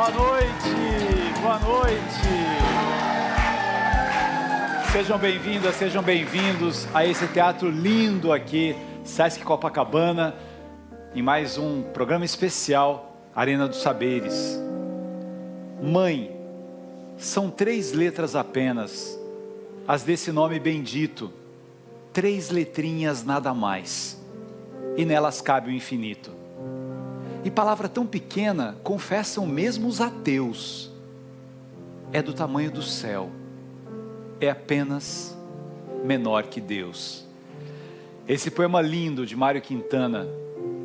Boa noite, boa noite. Sejam bem-vindas, sejam bem-vindos a esse teatro lindo aqui, Sesc Copacabana, em mais um programa especial, Arena dos Saberes. Mãe, são 3 letras apenas, as desse nome bendito, 3 letrinhas nada mais, e nelas cabe o infinito. E palavra tão pequena, confessam mesmo os ateus, é do tamanho do céu, é apenas menor que Deus. Esse poema lindo de Mário Quintana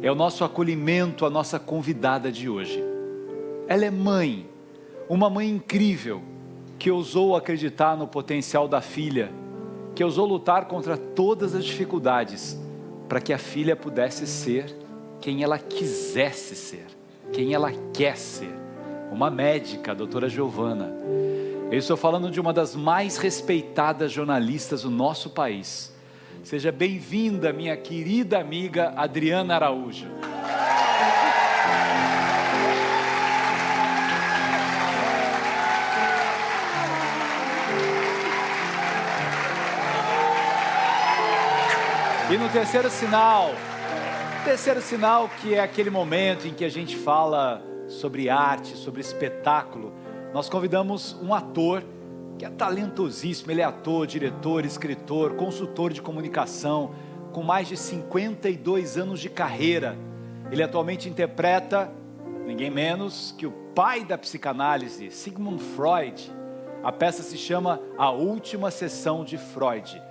é o nosso acolhimento, a nossa convidada de hoje. Ela é mãe, uma mãe incrível, que ousou acreditar no potencial da filha, que ousou lutar contra todas as dificuldades, para que a filha pudesse ser quem ela quisesse ser, quem ela quer ser, uma médica, a doutora Giovana. Eu estou falando de uma das mais respeitadas jornalistas do nosso país. Seja bem-vinda, minha querida amiga Adriana Araújo. E no terceiro sinal que é aquele momento em que a gente fala sobre arte, sobre espetáculo, nós convidamos um ator que é talentosíssimo. Ele é ator, diretor, escritor, consultor de comunicação, com mais de 52 anos de carreira. Ele atualmente interpreta ninguém menos que o pai da psicanálise, Sigmund Freud. A peça se chama A Última Sessão de Freud.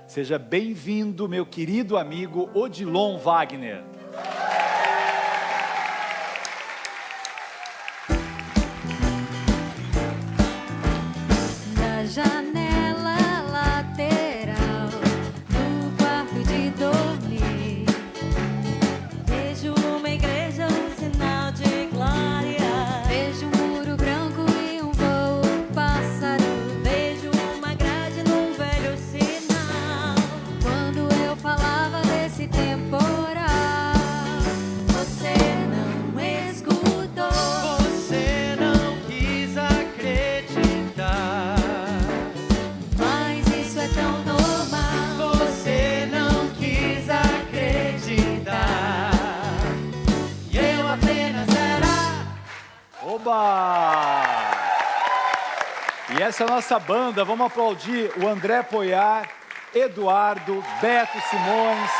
Seja bem-vindo, meu querido amigo Odilon Wagner. Na janela lateral do quarto de dormir, vejo uma igreja, um sinal de glória. Vejo um muro branco e um voo pássaro. Vejo uma grade num velho sinal. Quando eu falava desse temporal, você não escutou. Você não quis acreditar. Mas isso é tão normal. Você não quis acreditar. E eu apenas era. Oba! E essa é a nossa banda. Vamos aplaudir o André Poiar, Eduardo, Beto Simões,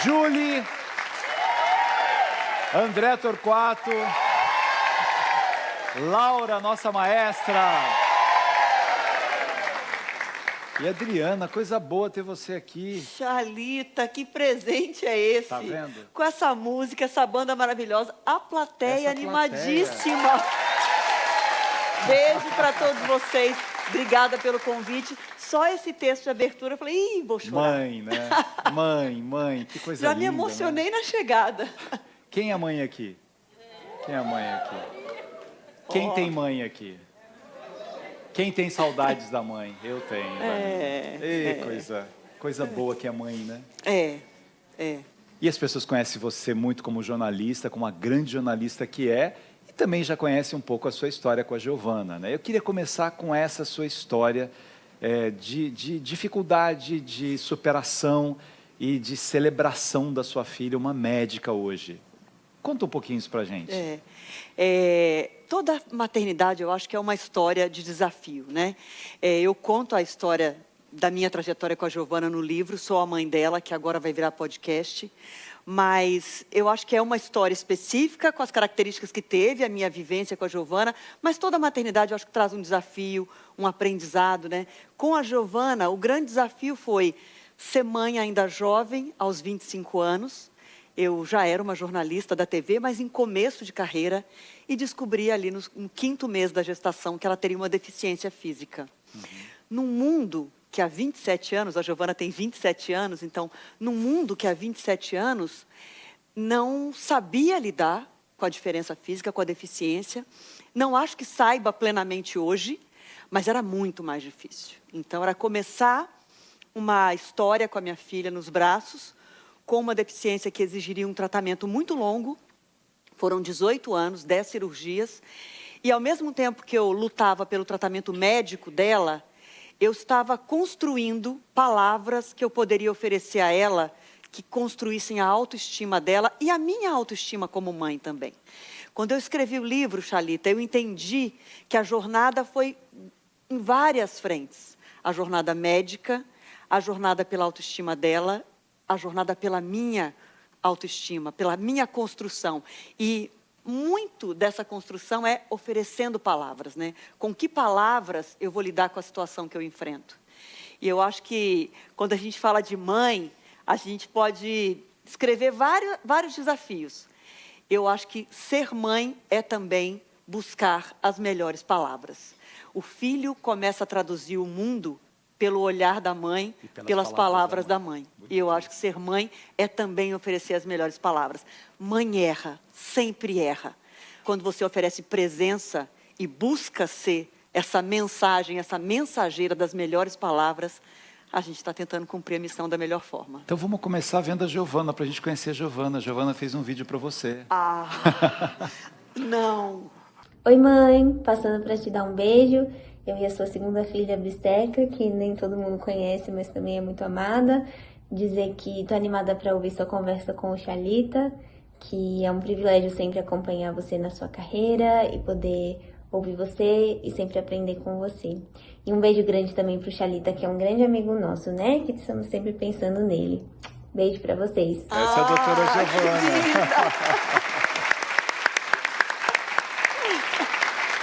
Julie, André Torquato, Laura, nossa maestra, e Adriana. Coisa boa ter você aqui. Thalita, que presente é esse? Tá vendo? Com essa música, essa banda maravilhosa, a plateia Essa animadíssima. Beijo para todos vocês. Obrigada pelo convite. Só esse texto de abertura, eu falei, ih, vou chorar. Mãe, né? Mãe, que coisa Já linda. me emocionei, né? na chegada. Quem é a mãe aqui? Quem é a mãe aqui? Quem tem mãe aqui? Quem tem saudades da mãe? Eu tenho. Coisa boa que é mãe, né? É. E as pessoas conhecem você muito como jornalista, como uma grande jornalista que é, e também já conhecem um pouco a sua história com a Giovana, né? Eu queria começar com essa sua história de dificuldade, de superação e de celebração da sua filha, uma médica hoje. Conta um pouquinho isso pra gente. Toda maternidade, eu acho que é uma história de desafio, né? Eu conto a história da minha trajetória com a Giovana no livro, sou a mãe dela, que agora vai virar podcast, mas eu acho que é uma história específica, com as características que teve a minha vivência com a Giovana, mas toda maternidade eu acho que traz um desafio, um aprendizado, né? Com a Giovana, o grande desafio foi ser mãe ainda jovem, aos 25 anos, eu já era uma jornalista da TV, mas em começo de carreira, e descobri ali no 5º mês da gestação que ela teria uma deficiência física. Num mundo que há 27 anos, a Giovana tem 27 anos, então, num mundo que há 27 anos não sabia lidar com a diferença física, com a deficiência, não acho que saiba plenamente hoje, mas era muito mais difícil. Então, era começar uma história com a minha filha nos braços, com uma deficiência que exigiria um tratamento muito longo. Foram 18 anos, 10 cirurgias. E ao mesmo tempo que eu lutava pelo tratamento médico dela, eu estava construindo palavras que eu poderia oferecer a ela, que construíssem a autoestima dela e a minha autoestima como mãe também. Quando eu escrevi o livro, Xalita, eu entendi que a jornada foi em várias frentes. A jornada médica, a jornada pela autoestima dela, a jornada pela minha autoestima, pela minha construção. E muito dessa construção é oferecendo palavras, né? Com que palavras eu vou lidar com a situação que eu enfrento? E eu acho que, quando a gente fala de mãe, a gente pode escrever vários desafios. Eu acho que ser mãe é também buscar as melhores palavras. O filho começa a traduzir o mundo pelo olhar da mãe, pelas palavras da mãe. E eu acho que ser mãe é também oferecer as melhores palavras. Mãe erra, sempre erra. Quando você oferece presença e busca ser essa mensagem, essa mensageira das melhores palavras, a gente está tentando cumprir a missão da melhor forma. Então vamos começar vendo a Giovana, para a gente conhecer a Giovana. A Giovana fez um vídeo para você. Não. Oi, mãe, passando para te dar um beijo. Eu e a sua segunda filha, Bisteca, que nem todo mundo conhece, mas também é muito amada. Dizer que tô animada para ouvir sua conversa com o Xalita, que é um privilégio sempre acompanhar você na sua carreira e poder ouvir você e sempre aprender com você. E um beijo grande também pro Xalita, que é um grande amigo nosso, né? Que estamos sempre pensando nele. Beijo para vocês. Essa é a doutora Giovana.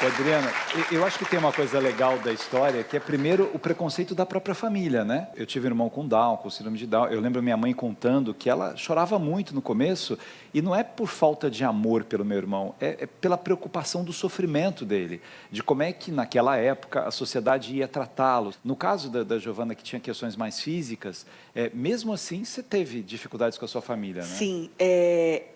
Adriana, eu acho que tem uma coisa legal da história, que é, primeiro, o preconceito da própria família, né? Eu tive um irmão com Down, com síndrome de Down. Eu lembro minha mãe contando que ela chorava muito no começo, e não é por falta de amor pelo meu irmão, é pela preocupação do sofrimento dele, de como é que, naquela época, a sociedade ia tratá-lo. No caso da Giovana, que tinha questões mais físicas, mesmo assim, você teve dificuldades com a sua família, né? Sim,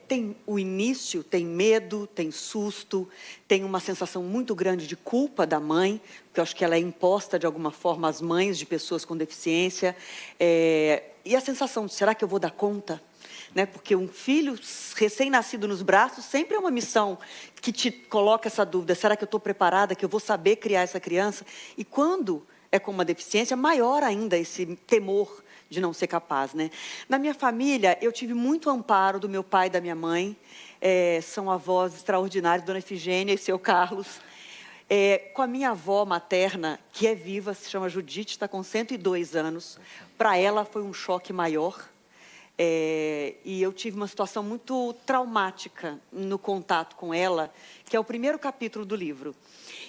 tem o início, tem medo, tem susto, tem uma sensação muito grande de culpa da mãe, porque eu acho que ela é imposta de alguma forma às mães de pessoas com deficiência, e a sensação de, será que eu vou dar conta? Né? Porque um filho recém-nascido nos braços sempre é uma missão que te coloca essa dúvida, será que eu estou preparada, que eu vou saber criar essa criança? E quando é com uma deficiência, maior ainda esse temor de não ser capaz, né? Na minha família, eu tive muito amparo do meu pai e da minha mãe. São avós extraordinários, Dona Efigênia e seu Carlos. Com a minha avó materna, que é viva, se chama Judite, está com 102 anos. Para ela foi um choque maior. E eu tive uma situação muito traumática no contato com ela, que é o primeiro capítulo do livro.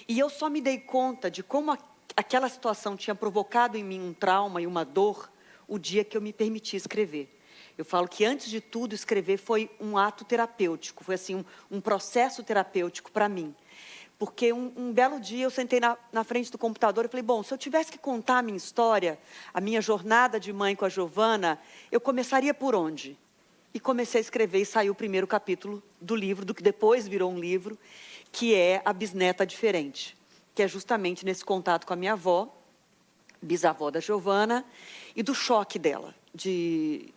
E eu só me dei conta de como aquela situação tinha provocado em mim um trauma e uma dor o dia que eu me permiti escrever. Eu falo que, antes de tudo, escrever foi um ato terapêutico, foi assim, um processo terapêutico para mim. Porque um belo dia eu sentei na frente do computador e falei, bom, se eu tivesse que contar a minha história, a minha jornada de mãe com a Giovana, eu começaria por onde? E comecei a escrever, e saiu o primeiro capítulo do livro, do que depois virou um livro, que é A Bisneta Diferente, que é justamente nesse contato com a minha avó, bisavó da Giovana, e do choque dela, de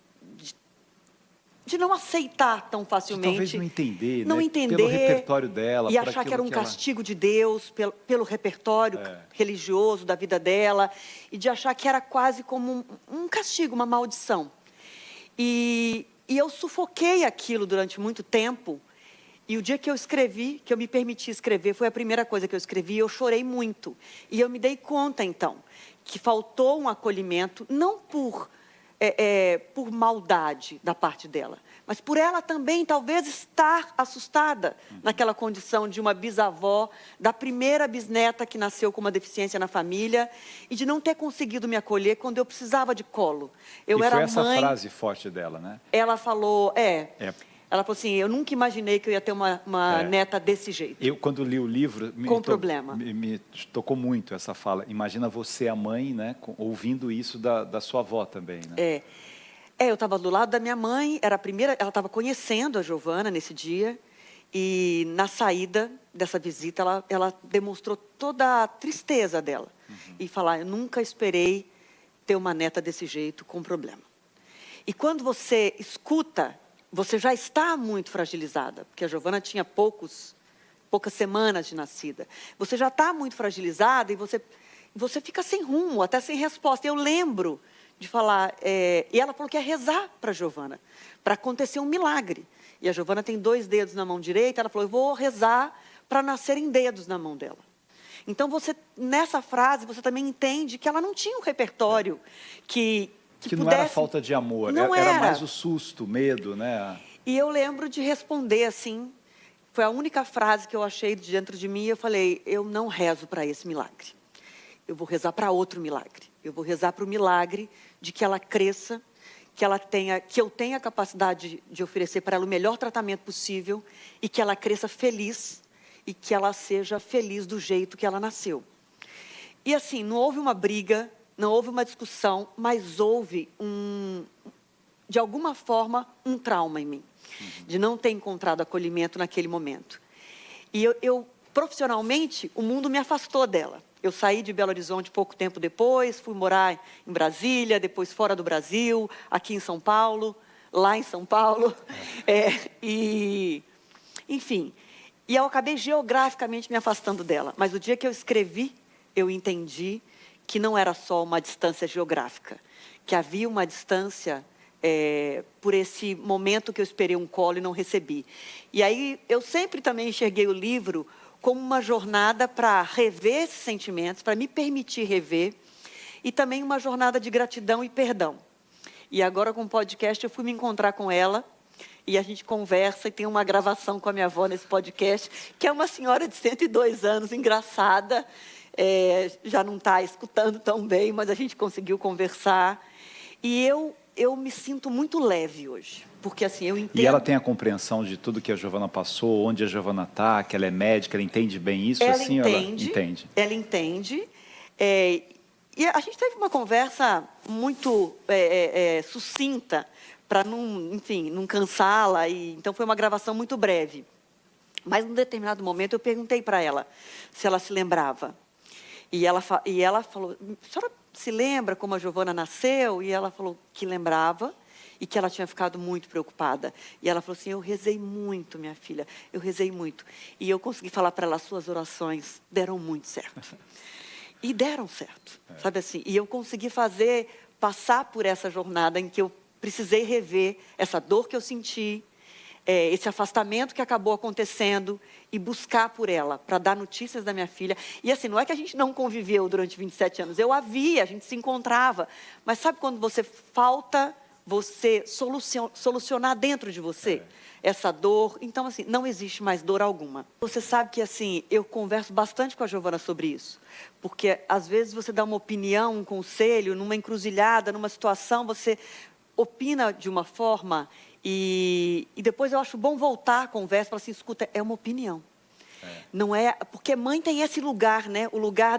não aceitar tão facilmente. Talvez não entender, não né? entender, pelo repertório dela. E achar que era um castigo de Deus, pelo repertório religioso da vida dela, e de achar que era quase como um castigo, uma maldição. E eu sufoquei aquilo durante muito tempo, e o dia que eu escrevi, que eu me permiti escrever, foi a primeira coisa que eu escrevi, e eu chorei muito. E eu me dei conta, então, que faltou um acolhimento, não por maldade da parte dela, mas por ela também, talvez, estar assustada naquela condição de uma bisavó, da primeira bisneta que nasceu com uma deficiência na família, e de não ter conseguido me acolher quando eu precisava de colo. Eu era foi essa mãe, frase forte dela, né? ela falou, ela falou assim, eu nunca imaginei que eu ia ter uma neta desse jeito. Eu, quando li o livro, problema. Me tocou muito essa fala. Imagina você, a mãe, né, ouvindo isso da sua avó também, né? Eu estava do lado da minha mãe, era a primeira, ela estava conhecendo a Giovana nesse dia, e na saída dessa visita, ela demonstrou toda a tristeza dela. E falar, eu nunca esperei ter uma neta desse jeito, com problema. E quando você escuta você já está muito fragilizada, porque a Giovana tinha poucas semanas de nascida. Você já está muito fragilizada e você fica sem rumo, até sem resposta. Eu lembro de falar, e ela falou que ia rezar para a Giovana, para acontecer um milagre. E a Giovana tem 2 dedos na mão direita, ela falou, eu vou rezar para nascerem dedos na mão dela. Então, nessa frase, você também entende que ela não tinha um repertório que não pudesse... era falta de amor, Não era mais o susto, o medo, né? E eu lembro de responder assim, foi a única frase que eu achei dentro de mim, eu falei, eu não rezo para esse milagre. Eu vou rezar para outro milagre. Eu vou rezar para o milagre de que ela cresça, que eu tenha a capacidade de oferecer para ela o melhor tratamento possível e que ela cresça feliz e que ela seja feliz do jeito que ela nasceu. E assim, não houve uma briga, não houve uma discussão, mas houve de alguma forma, um trauma em mim, de não ter encontrado acolhimento naquele momento. E eu profissionalmente, o mundo me afastou dela. Eu saí de Belo Horizonte pouco tempo depois, fui morar em Brasília, depois fora do Brasil, aqui em São Paulo, lá em São Paulo. Enfim, e eu acabei geograficamente me afastando dela. Mas o dia que eu escrevi, eu entendi que não era só uma distância geográfica, que havia uma distância por esse momento que eu esperei um colo e não recebi. E aí eu sempre também enxerguei o livro como uma jornada para rever esses sentimentos, para me permitir rever, e também uma jornada de gratidão e perdão. E agora, com o podcast, eu fui me encontrar com ela, e a gente conversa, e tem uma gravação com a minha avó nesse podcast, que é uma senhora de 102 anos, engraçada, já não está escutando tão bem, mas a gente conseguiu conversar. E eu me sinto muito leve hoje, porque assim, eu entendo... E ela tem a compreensão de tudo que a Giovana passou, onde a Giovana está, que ela é médica, ela entende bem isso? Ela assim, entende. Ela entende. E a gente teve uma conversa muito sucinta, para não cansá-la, então foi uma gravação muito breve. Mas, num determinado momento, eu perguntei para ela se ela se lembrava. E ela falou, a senhora se lembra como a Giovana nasceu? E ela falou que lembrava e que ela tinha ficado muito preocupada. E ela falou assim, eu rezei muito, minha filha, eu rezei muito. E eu consegui falar para ela, suas orações deram muito certo. E deram certo, sabe assim? E eu consegui passar por essa jornada em que eu precisei rever essa dor que eu senti, esse afastamento que acabou acontecendo e buscar por ela, para dar notícias da minha filha. E assim, não é que a gente não conviveu durante 27 anos, a gente se encontrava. Mas sabe quando falta você solucionar dentro de você essa dor? Então, assim, não existe mais dor alguma. Você sabe que, assim, eu converso bastante com a Giovana sobre isso. Porque, às vezes, você dá uma opinião, um conselho, numa encruzilhada, numa situação, você opina de uma forma e depois eu acho bom voltar à conversa e falar assim, escuta, é uma opinião. Não é, porque mãe tem esse lugar, né? O lugar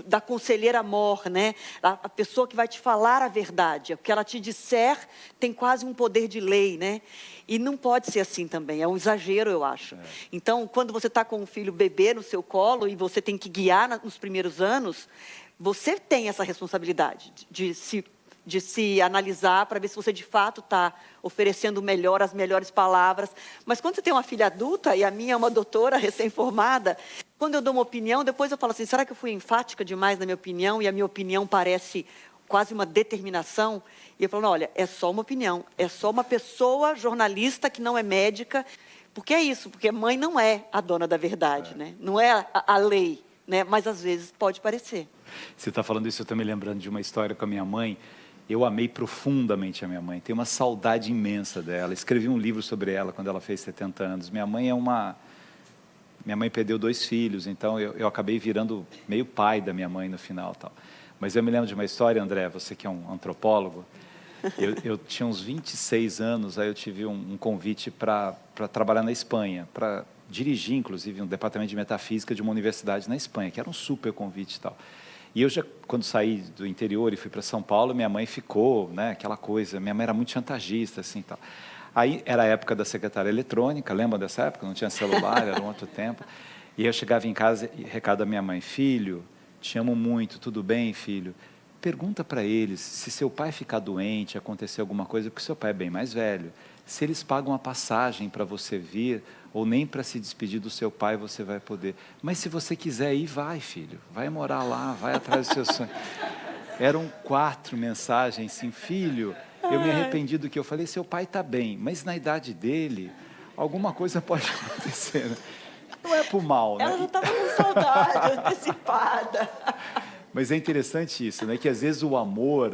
da conselheira mor, né? A pessoa que vai te falar a verdade. O que ela te disser tem quase um poder de lei, né? E não pode ser assim também, é um exagero, eu acho. Então, quando você está com um filho bebê no seu colo e você tem que guiar nos primeiros anos, você tem essa responsabilidade de se analisar para ver se você de fato está oferecendo as melhores palavras. Mas quando você tem uma filha adulta, e a minha é uma doutora recém-formada, quando eu dou uma opinião, depois eu falo assim, será que eu fui enfática demais na minha opinião e a minha opinião parece quase uma determinação? E eu falo, olha, é só uma opinião, é só uma pessoa jornalista que não é médica, porque é isso, porque mãe não é a dona da verdade, né? Não é a lei, né? Mas às vezes pode parecer. Você está falando isso, eu estou me lembrando de uma história com a minha mãe. Eu amei profundamente a minha mãe, tenho uma saudade imensa dela. Escrevi um livro sobre ela quando ela fez 70 anos. Minha mãe perdeu 2 filhos, então eu acabei virando meio pai da minha mãe no final. Tal. Mas eu me lembro de uma história, André, você que é um antropólogo. Eu tinha uns 26 anos, aí eu tive um convite para trabalhar na Espanha, para dirigir, inclusive, um departamento de metafísica de uma universidade na Espanha, que era um super convite e tal. E eu já, quando saí do interior e fui para São Paulo, minha mãe ficou, né, aquela coisa, minha mãe era muito chantagista, assim, tal. Aí era a época da secretária eletrônica, lembra dessa época? Não tinha celular, era um outro tempo. E eu chegava em casa e recado da minha mãe, filho, te amo muito, tudo bem, filho? pergunta para eles se seu pai ficar doente, acontecer alguma coisa, porque seu pai é bem mais velho, se eles pagam a passagem para você vir, ou nem para se despedir do seu pai você vai poder. Mas se você quiser ir, vai, filho. Vai morar lá, vai atrás do seu sonho. Eram 4 mensagens, assim, filho, eu me arrependi do que eu falei, seu pai está bem, mas na idade dele, alguma coisa pode acontecer, né? Não é por mal, né? Ela já estava com saudade antecipada. Mas é interessante isso, né? Que às vezes o amor,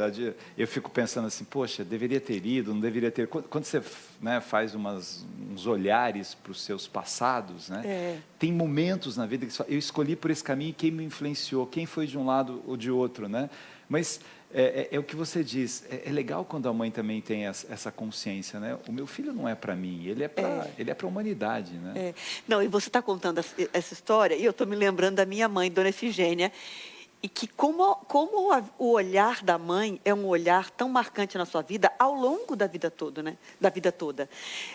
eu fico pensando assim, poxa, deveria ter ido, não deveria ter. Quando você, né, faz uns olhares para os seus passados, né? Tem momentos na vida que você fala, eu escolhi por esse caminho, quem me influenciou, quem foi de um lado ou de outro, né? Mas é o que você diz, é legal quando a mãe também tem essa consciência, né? O meu filho não é para mim, ele é para a humanidade, né? Não, e você está contando essa história, e eu estou me lembrando da minha mãe, Dona Efigênia, e que como o olhar da mãe é um olhar tão marcante na sua vida ao longo da vida toda, né? Da vida toda.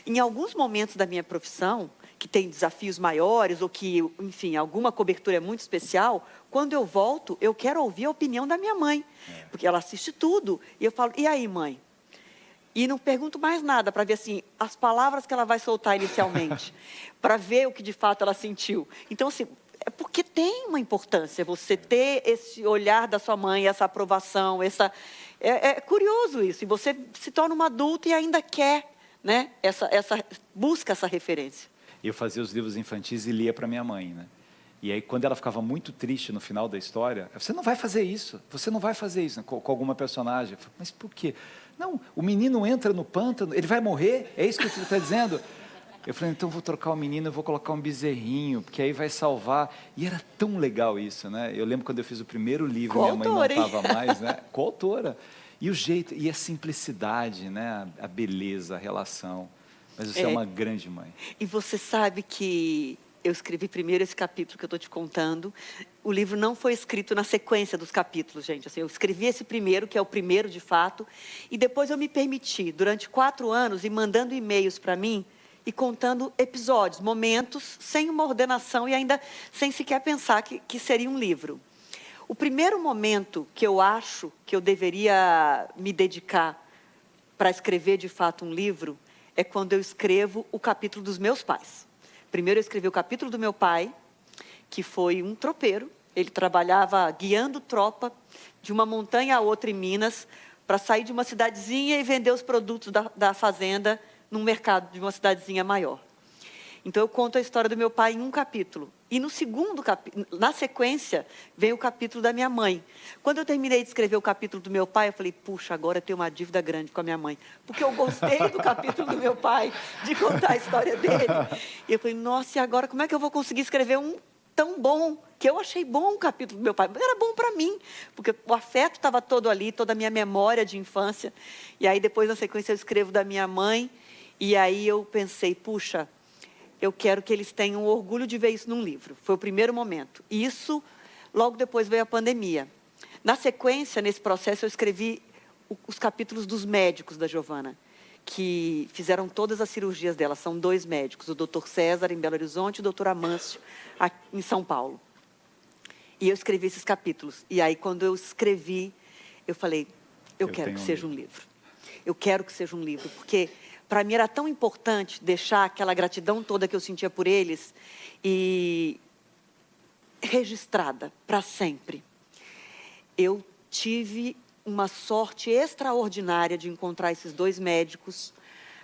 Em alguns momentos da minha profissão, que tem desafios maiores ou que, enfim, alguma cobertura é muito especial, quando eu volto, eu quero ouvir a opinião da minha mãe, porque ela assiste tudo. E eu falo, e aí, mãe? E não pergunto mais nada para ver assim, as palavras que ela vai soltar inicialmente, para ver o que de fato ela sentiu. Então, assim, é porque tem uma importância você ter esse olhar da sua mãe, essa aprovação, é curioso isso. E você se torna uma adulta e ainda quer, né, busca essa referência. Eu fazia os livros infantis e lia para minha mãe, né? E aí, quando ela ficava muito triste no final da história, você não vai fazer isso, né? com alguma personagem. Eu falei, mas por quê? Não, o menino entra no pântano, ele vai morrer? É isso que você está dizendo? Eu falei, então eu vou trocar o menino, eu vou colocar um bezerrinho, porque aí vai salvar. E era tão legal isso, né? Eu lembro quando eu fiz o primeiro livro, minha mãe não estava mais, né? Coautora. E o jeito, e a simplicidade, né? A beleza, a relação. Mas você é uma grande mãe. E você sabe que eu escrevi primeiro esse capítulo que eu estou te contando. O livro não foi escrito na sequência dos capítulos, gente. Assim, eu escrevi esse primeiro, que é o primeiro de fato, e depois eu me permiti, durante 4 anos, ir mandando e-mails para mim, e contando episódios, momentos, sem uma ordenação e ainda sem sequer pensar que seria um livro. O primeiro momento que eu acho que eu deveria me dedicar para escrever de fato um livro é quando eu escrevo o capítulo dos meus pais. Primeiro eu escrevi o capítulo do meu pai, que foi um tropeiro. Ele trabalhava guiando tropa de uma montanha a outra em Minas para sair de uma cidadezinha e vender os produtos da fazenda num mercado de uma cidadezinha maior. Então, eu conto a história do meu pai em um capítulo. E no segundo capítulo, na sequência, vem o capítulo da minha mãe. Quando eu terminei de escrever o capítulo do meu pai, eu falei, puxa, agora eu tenho uma dívida grande com a minha mãe. Porque eu gostei do capítulo do meu pai, de contar a história dele. E eu falei, nossa, e agora como é que eu vou conseguir escrever um tão bom, que eu achei bom o capítulo do meu pai. Era bom para mim, porque o afeto estava todo ali, toda a minha memória de infância. E aí, depois, na sequência, eu escrevo da minha mãe. E aí eu pensei, puxa, eu quero que eles tenham orgulho de ver isso num livro. Foi o primeiro momento. E isso, logo depois veio a pandemia. Na sequência, nesse processo, eu escrevi os capítulos dos médicos da Giovana, que fizeram todas as cirurgias dela. São 2 médicos, o Dr. César, em Belo Horizonte, e o Dr. Amâncio, em São Paulo. E eu escrevi esses capítulos. E aí, quando eu escrevi, eu falei, eu quero que seja um livro. Eu quero que seja um livro, porque para mim era tão importante deixar aquela gratidão toda que eu sentia por eles e registrada para sempre. Eu tive uma sorte extraordinária de encontrar esses 2 médicos.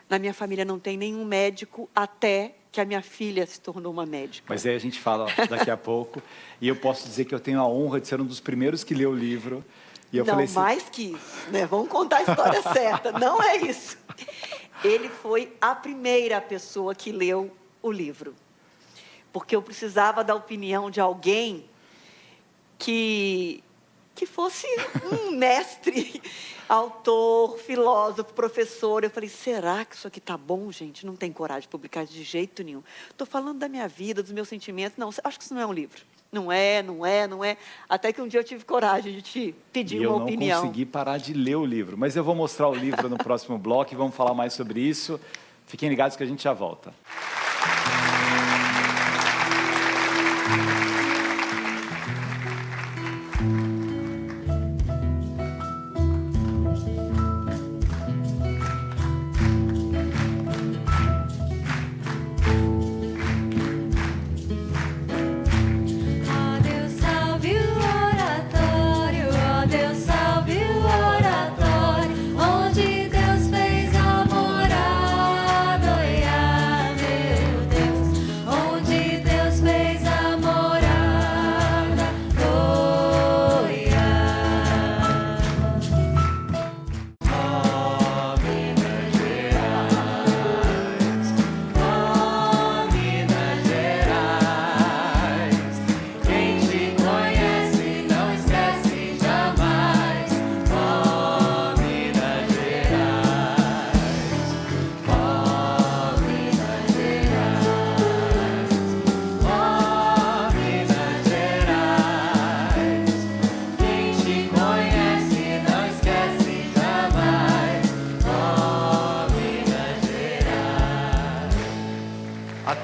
Na minha família não tem nenhum médico até que a minha filha se tornou uma médica. Mas aí a gente fala daqui a pouco. E eu posso dizer que eu tenho a honra de ser um dos primeiros que leu o livro. E eu falei assim, mais que isso, né? Vamos contar a história certa. Não é isso. Ele foi a primeira pessoa que leu o livro. Porque eu precisava da opinião de alguém que fosse um mestre, autor, filósofo, professor. Eu falei, será que isso aqui tá bom, gente? Não tem coragem de publicar de jeito nenhum. Estou falando da minha vida, dos meus sentimentos. Não, acho que isso não é um livro. Não é. Até que um dia eu tive coragem de te pedir uma opinião. Eu não consegui parar de ler o livro. Mas eu vou mostrar o livro no próximo bloco e vamos falar mais sobre isso. Fiquem ligados que a gente já volta.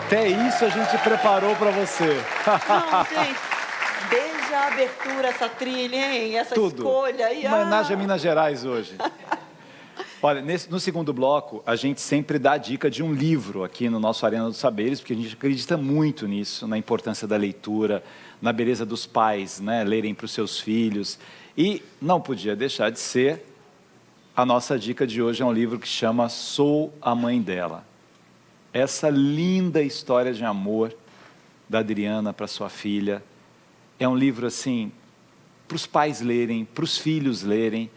Até isso a gente preparou para você. Não, gente, desde a abertura, essa trilha, hein? Essa Tudo. escolha. E, Uma homenagem a Minas Gerais hoje. Olha, no segundo bloco, a gente sempre dá a dica de um livro aqui no nosso Arena dos Saberes, porque a gente acredita muito nisso, na importância da leitura, na beleza dos pais, né, lerem para os seus filhos. E não podia deixar de ser, a nossa dica de hoje é um livro que chama Sou a Mãe Dela. Essa linda história de amor da Adriana para sua filha. É um livro, assim, para os pais lerem, para os filhos lerem,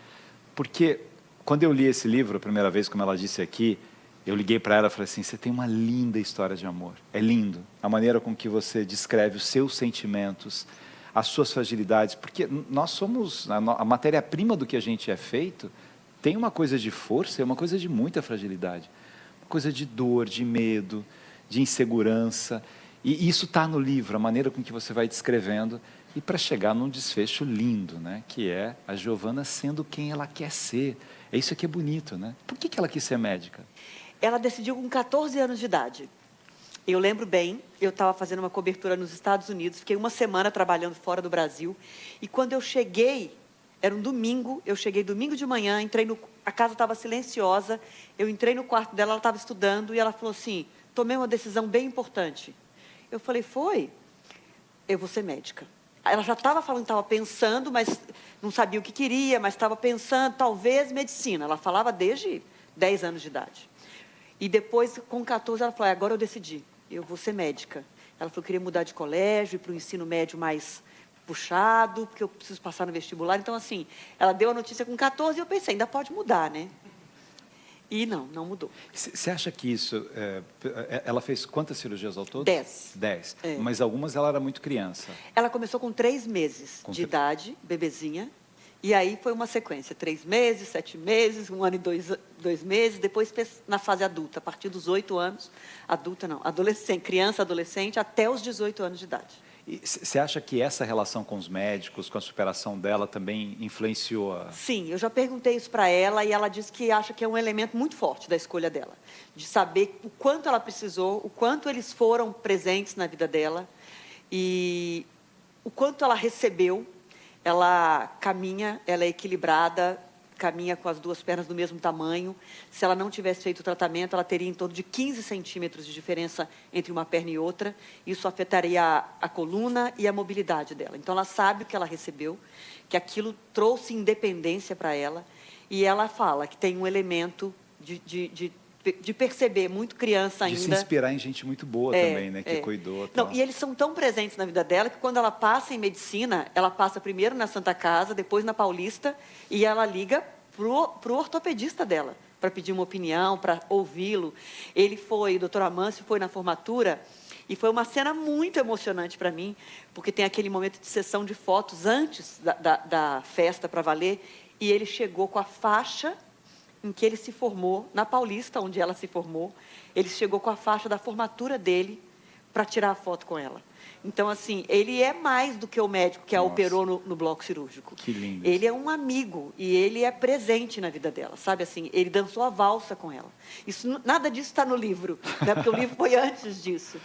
porque quando eu li esse livro a primeira vez, como ela disse aqui, eu liguei para ela e falei assim, você tem uma linda história de amor. É lindo a maneira com que você descreve os seus sentimentos, as suas fragilidades, porque nós somos, a matéria-prima do que a gente é feito, tem uma coisa de força e uma coisa de muita fragilidade. Uma coisa de dor, de medo, de insegurança. E isso está no livro, a maneira com que você vai descrevendo, e para chegar num desfecho lindo, né? Que é a Giovana sendo quem ela quer ser. É isso que é bonito, né? Por que ela quis ser médica? Ela decidiu com 14 anos de idade. Eu lembro bem, eu estava fazendo uma cobertura nos Estados Unidos, fiquei uma semana trabalhando fora do Brasil, e quando eu cheguei, era um domingo, eu cheguei domingo de manhã, a casa estava silenciosa, eu entrei no quarto dela, ela estava estudando, e ela falou assim, tomei uma decisão bem importante. Eu falei, foi? Eu vou ser médica. Ela já estava falando, estava pensando, mas não sabia o que queria, mas estava pensando, talvez medicina. Ela falava desde 10 anos de idade. E depois, com 14, ela falou, agora eu decidi, eu vou ser médica. Ela falou que eu queria mudar de colégio, ir para o ensino médio mais puxado, porque eu preciso passar no vestibular. Então, assim, ela deu a notícia com 14 e eu pensei, ainda pode mudar, né? E não mudou. Você acha que isso... ela fez quantas cirurgias ao todo? 10. 10. É. Mas algumas ela era muito criança. Ela começou com 3 meses de idade, bebezinha, e aí foi uma sequência, 3 meses, 7 meses, 1 ano e 2 meses, depois na fase adulta, a partir dos 8 anos, adolescente, criança, adolescente, até os 18 anos de idade. Você acha que essa relação com os médicos, com a superação dela, também influenciou a... Sim, eu já perguntei isso para ela e ela disse que acha que é um elemento muito forte da escolha dela, de saber o quanto ela precisou, o quanto eles foram presentes na vida dela e o quanto ela recebeu. Ela caminha, ela é equilibrada, caminha com as 2 pernas do mesmo tamanho. Se ela não tivesse feito o tratamento, ela teria em torno de 15 centímetros de diferença entre uma perna e outra. Isso afetaria a coluna e a mobilidade dela. Então, ela sabe o que ela recebeu, que aquilo trouxe independência para ela. E ela fala que tem um elemento de perceber, muito criança ainda. De se inspirar em gente muito boa também, né? Que cuidou. Não, e eles são tão presentes na vida dela que quando ela passa em medicina, ela passa primeiro na Santa Casa, depois na Paulista, e ela liga pro ortopedista dela, para pedir uma opinião, para ouvi-lo. O doutor Amâncio foi na formatura, e foi uma cena muito emocionante para mim, porque tem aquele momento de sessão de fotos antes da festa para valer, e ele chegou com a faixa em que ele se formou, na Paulista, onde ela se formou, ele chegou com a faixa da formatura dele para tirar a foto com ela. Então, assim, ele é mais do que o médico que a operou no bloco cirúrgico. Que lindo. Ele é um amigo e ele é presente na vida dela, sabe assim? Ele dançou a valsa com ela. Nada disso está no livro, né? Porque o livro foi antes disso.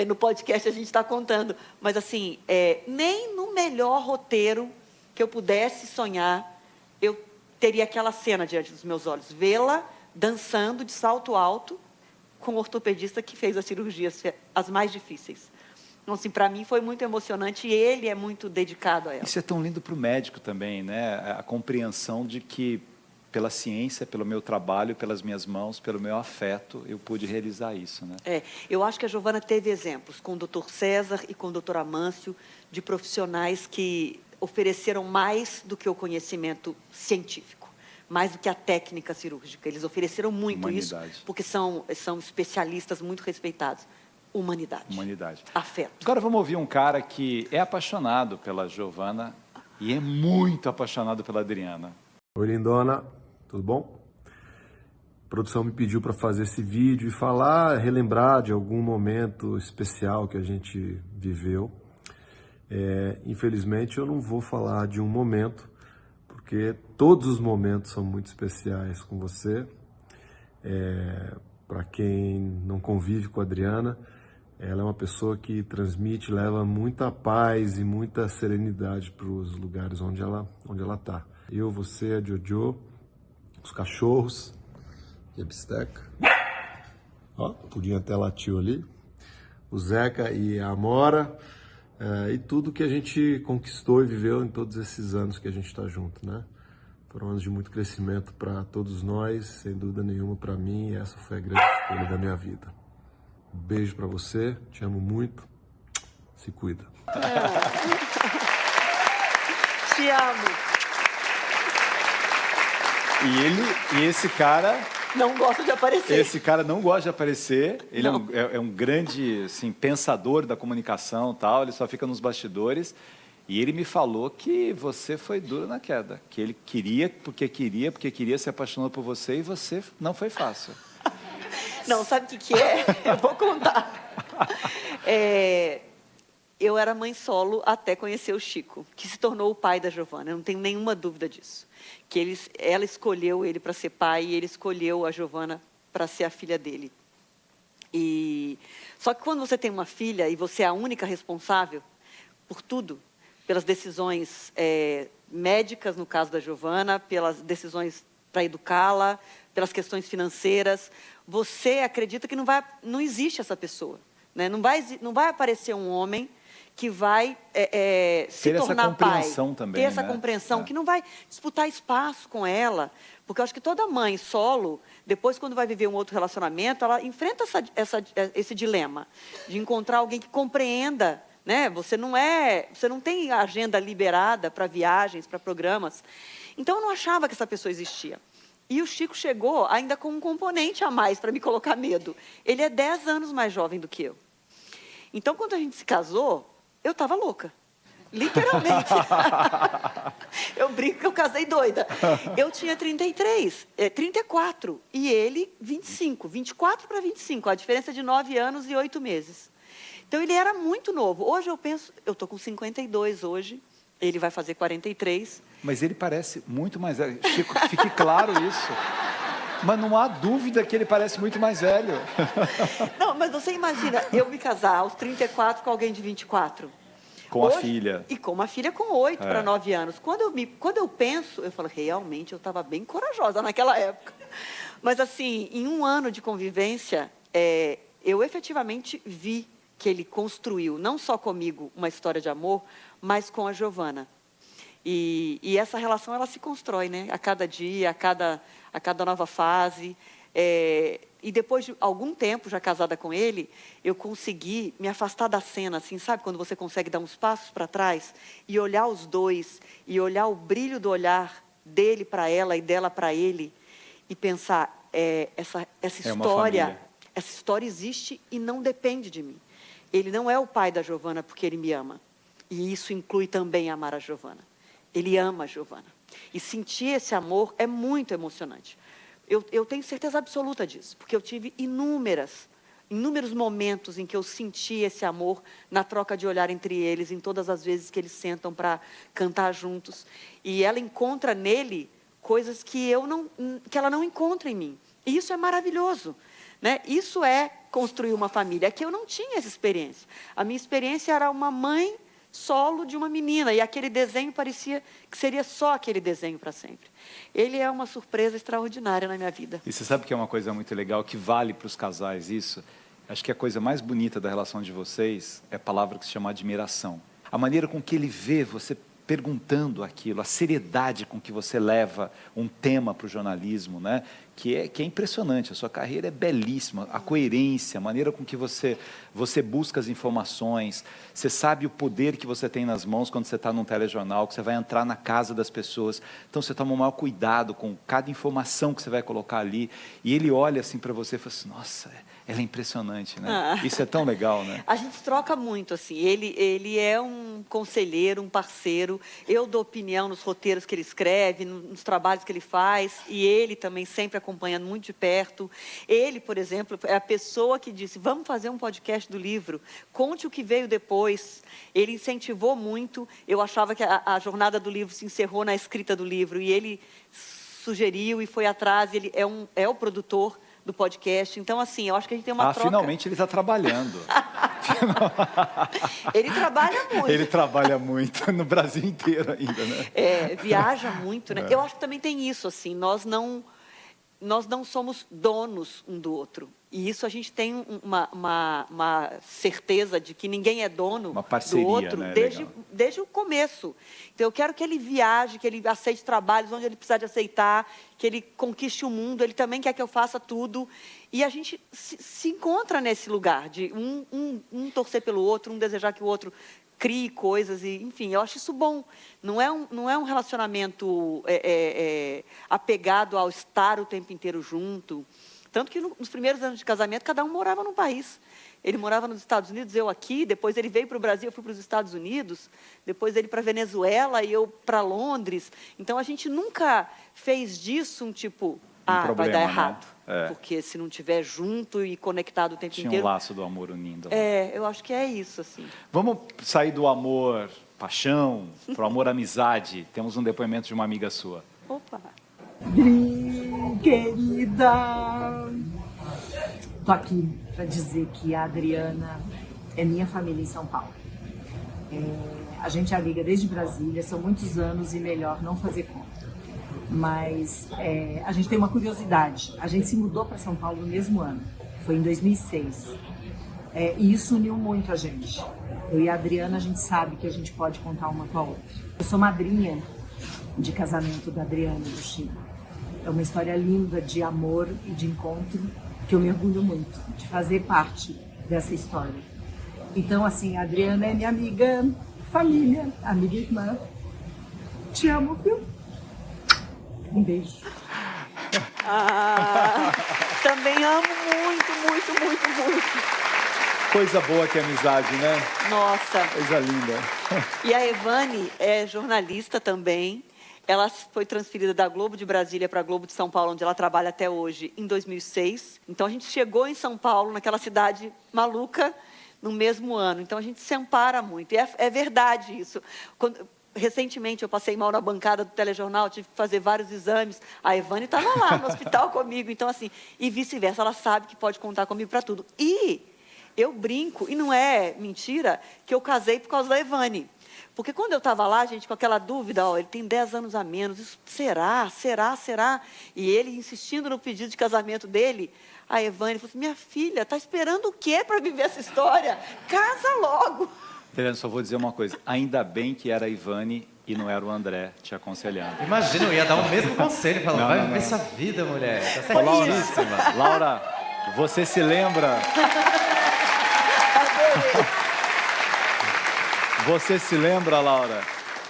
No podcast a gente está contando. Mas, assim, nem no melhor roteiro que eu pudesse sonhar, eu teria aquela cena diante dos meus olhos, vê-la dançando de salto alto com o ortopedista que fez as cirurgias, as mais difíceis. Então, assim, para mim foi muito emocionante e ele é muito dedicado a ela. Isso é tão lindo para o médico também, né? A compreensão de que pela ciência, pelo meu trabalho, pelas minhas mãos, pelo meu afeto, eu pude realizar isso, né? Eu acho que a Giovana teve exemplos com o Dr. César e com o Dr. Amâncio de profissionais que ofereceram mais do que o conhecimento científico, mais do que a técnica cirúrgica. Eles ofereceram muito isso, porque são especialistas muito respeitados. Humanidade. Afeto. Agora vamos ouvir um cara que é apaixonado pela Giovana e é muito apaixonado pela Adriana. Oi, lindona. Tudo bom? A produção me pediu para fazer esse vídeo e relembrar de algum momento especial que a gente viveu. Infelizmente eu não vou falar de um momento, porque todos os momentos são muito especiais com você. Para quem não convive com a Adriana, Ela é uma pessoa que transmite, leva muita paz e muita serenidade para os lugares onde ela está. Eu, você, a Jojo, os cachorros e a Bisteca. Ó, o Pudim até latiu ali. O Zeca e a Amora. E tudo que a gente conquistou e viveu em todos esses anos que a gente está junto, né? Foram anos de muito crescimento para todos nós, sem dúvida nenhuma para mim, e essa foi a grande escolha da minha vida. Um beijo para você, te amo muito, se cuida. Te amo. E esse cara... Não gosta de aparecer. Esse cara não gosta de aparecer, ele Não. é um grande assim, pensador da comunicação e tal, ele só fica nos bastidores. E ele me falou que você foi duro na queda, que ele queria, porque queria, se apaixonou por você e você não foi fácil. Não, sabe o que é? Eu vou contar. Eu era mãe solo até conhecer o Chico, que se tornou o pai da Giovana. Eu não tenho nenhuma dúvida disso. Que ela escolheu ele para ser pai e ele escolheu a Giovana para ser a filha dele. Só que quando você tem uma filha e você é a única responsável por tudo, pelas decisões médicas, no caso da Giovana, pelas decisões para educá-la, pelas questões financeiras, você acredita que não existe essa pessoa, né? Não vai aparecer um homem que vai se ter tornar essa compreensão pai, também, ter essa né? compreensão, que não vai disputar espaço com ela, porque eu acho que toda mãe solo, depois quando vai viver um outro relacionamento, ela enfrenta esse dilema de encontrar alguém que compreenda, né? Você não tem a agenda liberada para viagens, para programas. Então eu não achava que essa pessoa existia. E o Chico chegou ainda com um componente a mais para me colocar medo. Ele é 10 anos mais jovem do que eu. Então, quando a gente se casou, eu estava louca. Literalmente. Eu brinco que eu casei doida. Eu tinha 34 e ele 25. 24 para 25, a diferença de 9 anos e 8 meses. Então, ele era muito novo. Hoje eu penso, eu estou com 52 hoje, ele vai fazer 43. Mas ele parece muito mais velho. Chico, que fique claro isso. Mas não há dúvida que ele parece muito mais velho. Não, mas você imagina, eu me casar aos 34 com alguém de 24. Com a filha. E com uma filha com 8 para 9 anos. Quando eu penso, eu falo, realmente, eu estava bem corajosa naquela época. Mas, assim, em um ano de convivência, eu efetivamente vi que ele construiu, não só comigo, uma história de amor, mas com a Giovana. E essa relação, ela se constrói, né? A cada dia, a cada nova fase. E depois de algum tempo, já casada com ele, eu consegui me afastar da cena, assim, sabe? Quando você consegue dar uns passos para trás e olhar os dois, e olhar o brilho do olhar dele para ela e dela para ele, e pensar, essa história existe e não depende de mim. Ele não é o pai da Giovana porque ele me ama. E isso inclui também amar a Giovana. Ele ama a Giovana. E sentir esse amor é muito emocionante. Eu tenho certeza absoluta disso, porque eu tive inúmeros momentos em que eu senti esse amor na troca de olhar entre eles, em todas as vezes que eles sentam para cantar juntos. E ela encontra nele coisas que ela não encontra em mim. E isso é maravilhoso, né? Isso é construir uma família. É que eu não tinha essa experiência. A minha experiência era uma mãe solo de uma menina, e aquele desenho parecia que seria só aquele desenho para sempre. Ele é uma surpresa extraordinária na minha vida. E você sabe que é uma coisa muito legal, que vale para os casais isso? Acho que a coisa mais bonita da relação de vocês é a palavra que se chama admiração. A maneira com que ele vê você perguntando aquilo, a seriedade com que você leva um tema para o jornalismo, né? Que é impressionante. A sua carreira é belíssima, a coerência, a maneira com que você busca as informações, você sabe o poder que você tem nas mãos quando você está num telejornal, que você vai entrar na casa das pessoas, então você toma o maior cuidado com cada informação que você vai colocar ali, e ele olha assim para você e fala assim, nossa, ela é impressionante, né? Isso é tão legal, né? A gente troca muito, assim, ele é um conselheiro, um parceiro, eu dou opinião nos roteiros que ele escreve, nos trabalhos que ele faz, e ele também sempre acompanhando muito de perto. Ele, por exemplo, é a pessoa que disse, vamos fazer um podcast do livro, conte o que veio depois. Ele incentivou muito, eu achava que a jornada do livro se encerrou na escrita do livro, e ele sugeriu e foi atrás, ele é o produtor do podcast. Então, assim, eu acho que a gente tem uma troca. Finalmente ele está trabalhando. Ele trabalha muito. Ele trabalha muito no Brasil inteiro ainda, né? Viaja muito, né? Eu acho que também tem isso, assim, nós não somos donos um do outro. E isso a gente tem uma certeza de que ninguém é dono uma parceria, do outro, né? desde o começo. Então, eu quero que ele viaje, que ele aceite trabalhos onde ele precisar de aceitar, que ele conquiste o mundo. Ele também quer que eu faça tudo. E a gente se encontra nesse lugar de um torcer pelo outro, um desejar que o outro crie coisas, e, enfim, eu acho isso bom. Não é um relacionamento apegado ao estar o tempo inteiro junto. Tanto que nos primeiros anos de casamento, cada um morava num país. Ele morava nos Estados Unidos, eu aqui, depois ele veio para o Brasil, eu fui para os Estados Unidos, depois ele para a Venezuela e eu para Londres. Então, a gente nunca fez disso um tipo, problema, vai dar errado. Né? Porque se não estiver junto e conectado o tempo inteiro... Tinha um laço do amor unindo. Eu acho que é isso, assim. Vamos sair do amor paixão para o amor amizade. Temos um depoimento de uma amiga sua. Opa! Querida! Tô aqui para dizer que a Adriana é minha família em São Paulo. A gente é amiga desde Brasília, são muitos anos e melhor não fazer conta. Mas a gente tem uma curiosidade. A gente se mudou para São Paulo no mesmo ano, foi em 2006. E isso uniu muito a gente. Eu e a Adriana, a gente sabe que a gente pode contar uma com a outra. Eu sou madrinha de casamento da Adriana e do Chico. É uma história linda de amor e de encontro que eu me orgulho muito de fazer parte dessa história. Então, assim, a Adriana é minha amiga, família, amiga e irmã. Te amo, viu? Um beijo. Também amo muito, muito, muito, muito. Coisa boa que é amizade, né? Nossa. Coisa linda. E a Evane é jornalista também. Ela foi transferida da Globo de Brasília para a Globo de São Paulo, onde ela trabalha até hoje, em 2006. Então, a gente chegou em São Paulo, naquela cidade maluca, no mesmo ano. Então, a gente se ampara muito. E é verdade isso. Recentemente, eu passei mal na bancada do telejornal, tive que fazer vários exames. A Evane estava lá no hospital comigo. Então, assim, e vice-versa. Ela sabe que pode contar comigo para tudo. E eu brinco, e não é mentira, que eu casei por causa da Evane. Porque quando eu estava lá, gente, com aquela dúvida, ele tem 10 anos a menos, isso será? E ele insistindo no pedido de casamento dele, a Evane falou assim, minha filha, está esperando o quê para viver essa história? Casa logo! Adriana, só vou dizer uma coisa, ainda bem que era a Ivane e não era o André te aconselhando. Imagina, eu ia dar o mesmo conselho, falando, vai viver essa vida, mulher, tá certíssima. Laura, você se lembra... Você se lembra, Laura,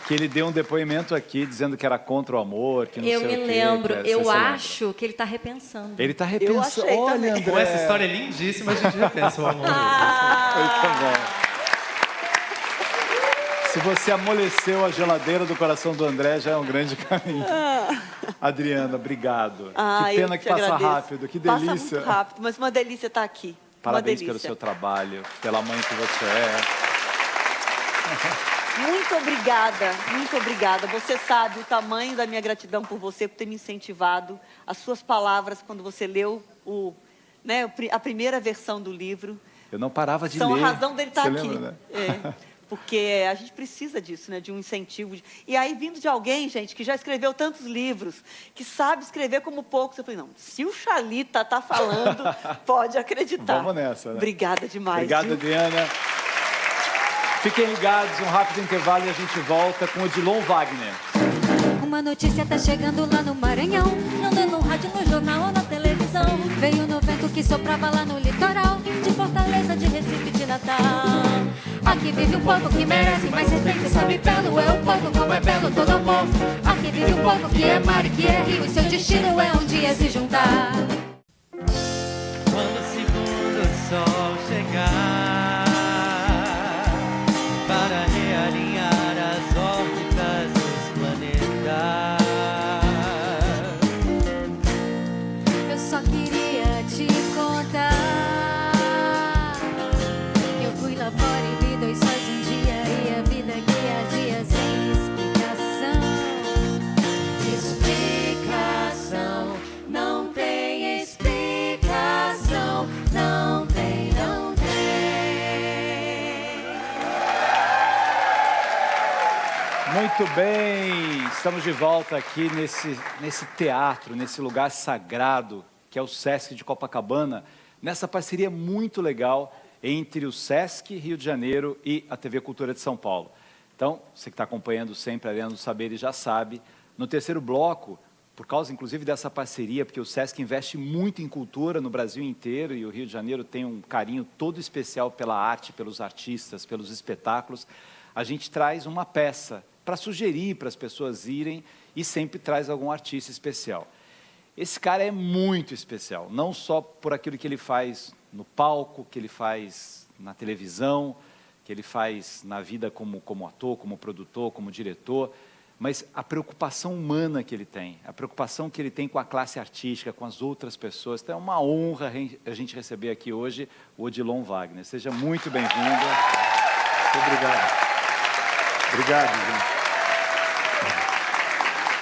que ele deu um depoimento aqui dizendo que era contra o amor, que não sei o quê. Eu me lembro. Eu acho que ele está repensando. Ele está repensando. achei Olha, também. André. Com essa história lindíssima, a gente repensa o amor. Muito bom. Se você amoleceu a geladeira do coração do André, já é um grande caminho. Adriana, obrigado. Que pena que passa rápido, que delícia. Passa muito rápido, mas uma delícia estar aqui. Parabéns pelo seu trabalho, pela mãe que você é. Muito obrigada. Você sabe o tamanho da minha gratidão por você, por ter me incentivado. As suas palavras, quando você leu a primeira versão do livro. Eu não parava de ler. São a razão dele estar Você aqui. lembra, né? Porque a gente precisa disso, né? De um incentivo. E aí, vindo de alguém, gente, que já escreveu tantos livros, que sabe escrever como poucos, eu falei, não, se o Xalita está falando, pode acreditar. Vamos nessa, né? Obrigada demais. Obrigado, Adriana. Fiquem ligados, um rápido intervalo e a gente volta com o Odilon Wagner. Uma notícia tá chegando lá no Maranhão, não deu no rádio, no jornal ou na televisão. Veio no vento que soprava lá no litoral, de Fortaleza, de Recife, de Natal. Aqui vive um povo que merece mais respeito, sabe belo, é o povo como é belo todo amor. Aqui vive um povo que é mar e que é rio, e seu destino é um dia se juntar. Quando o segundo sol chegar para realinhar as órbitas dos planetas, Eu só queria te contar que eu fui lá fora e vi 2 sóis um dia, e a vida que há dias sem explicação. Explicação não tem explicação. Muito bem, estamos de volta aqui nesse teatro, nesse lugar sagrado que é o Sesc de Copacabana, nessa parceria muito legal entre o Sesc Rio de Janeiro e a TV Cultura de São Paulo. Então, você que está acompanhando sempre a Arena dos Saberes já sabe, no terceiro bloco, por causa inclusive dessa parceria, porque o Sesc investe muito em cultura no Brasil inteiro e o Rio de Janeiro tem um carinho todo especial pela arte, pelos artistas, pelos espetáculos, a gente traz uma peça para sugerir para as pessoas irem e sempre traz algum artista especial. Esse cara é muito especial, não só por aquilo que ele faz no palco, que ele faz na televisão, que ele faz na vida como ator, como produtor, como diretor, mas a preocupação humana que ele tem, a preocupação que ele tem com a classe artística, com as outras pessoas. Então é uma honra a gente receber aqui hoje o Odilon Wagner. Seja muito bem-vindo. Muito obrigado. Obrigado, gente.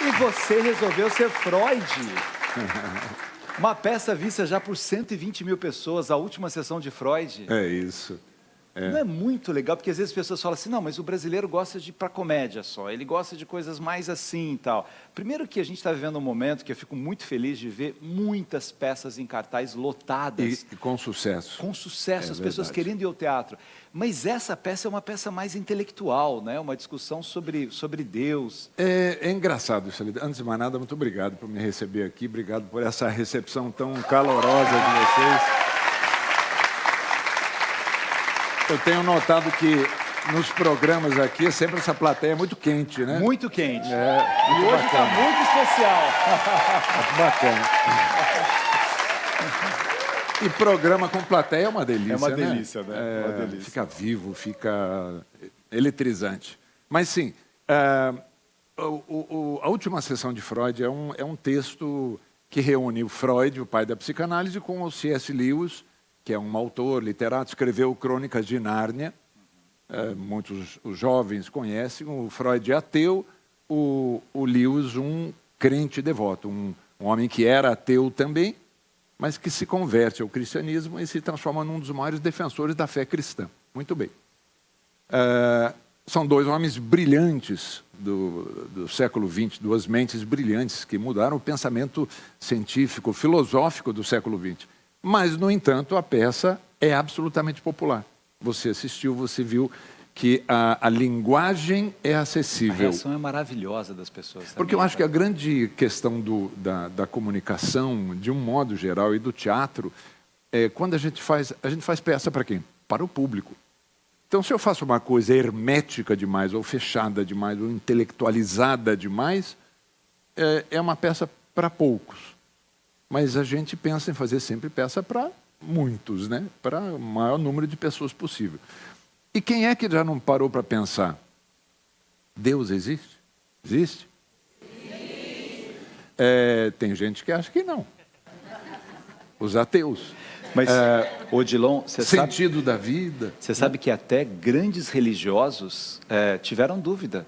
E você resolveu ser Freud. Uma peça vista já por 120 mil pessoas, a última sessão de Freud. É isso. Não é muito legal, porque às vezes as pessoas falam assim, não, mas o brasileiro gosta de ir para comédia só, ele gosta de coisas mais assim e tal. Primeiro que a gente está vivendo um momento que eu fico muito feliz de ver muitas peças em cartaz lotadas. E com sucesso. Com sucesso, as verdade. pessoas querendo ir ao teatro. Mas essa peça é uma peça mais intelectual, né? Uma discussão sobre Deus. É engraçado isso ali. Antes de mais nada, muito obrigado por me receber aqui, obrigado por essa recepção tão calorosa de vocês. Eu tenho notado que nos programas aqui, sempre essa plateia é muito quente, né? Muito quente. É, E hoje está muito especial. Muito bacana. E programa com plateia é uma delícia, É uma né? delícia, né? É uma delícia. Fica vivo, fica eletrizante. Mas, sim, a última sessão de Freud é um texto que reúne o Freud, o pai da psicanálise, com o C.S. Lewis, que é um autor, literato, escreveu Crônicas de Nárnia. Muitos os jovens conhecem. O Freud é ateu, o Lewis um crente devoto, um homem que era ateu também, mas que se converte ao cristianismo e se transforma num dos maiores defensores da fé cristã. Muito bem. São dois homens brilhantes do século XX, duas mentes brilhantes que mudaram o pensamento científico, filosófico do século XX. Mas, no entanto, a peça é absolutamente popular. Você assistiu, você viu que a linguagem é acessível. A reação é maravilhosa das pessoas. Também, porque eu acho que a grande questão da comunicação, de um modo geral, e do teatro, é quando a gente faz peça para quem? Para o público. Então, se eu faço uma coisa hermética demais, ou fechada demais, ou intelectualizada demais, é uma peça para poucos. Mas a gente pensa em fazer sempre peça para muitos, né? Para o maior número de pessoas possível. E quem é que já não parou para pensar? Deus existe? Existe? Tem gente que acha que não. Os ateus. Mas, Odilon, você sabe... Sentido da vida. Você sabe que até grandes religiosos tiveram dúvida.